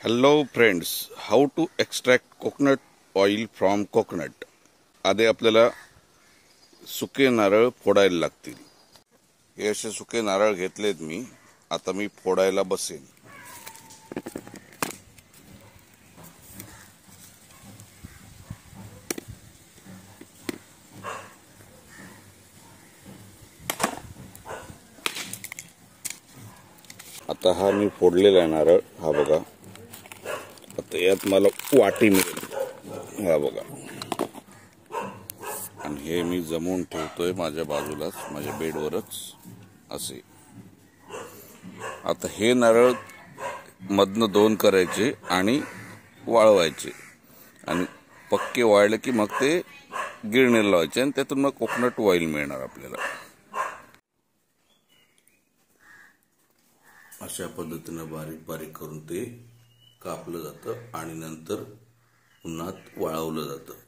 Hello friends, how to extract coconut oil from coconut. आधी आपल्याला सुके नारळ फोडायला लागतील. हे असे सुके नारळ घेतलेत मी. आता मी फोडायला बसेन. आता हा मी फोडलेला आहे नारळ. हा बघा. आता यात मला वाटी मिळेल. हा बघा. आणि हे मी जमवून ठेवतोय माझ्या बाजूलाच, माझ्या बेडवरच असे. आता हे नारळ मधनं दोन करायचे आणि वाळवायचे, आणि पक्के वाळले की मग ते गिरणीला लावायचे आणि त्यातून मग कोकोनट ऑइल मिळणार आपल्याला. अशा पद्धतीने बारीक बारीक करून ते कापलं जातं आणि नंतर उन्हात वाळवलं जातं.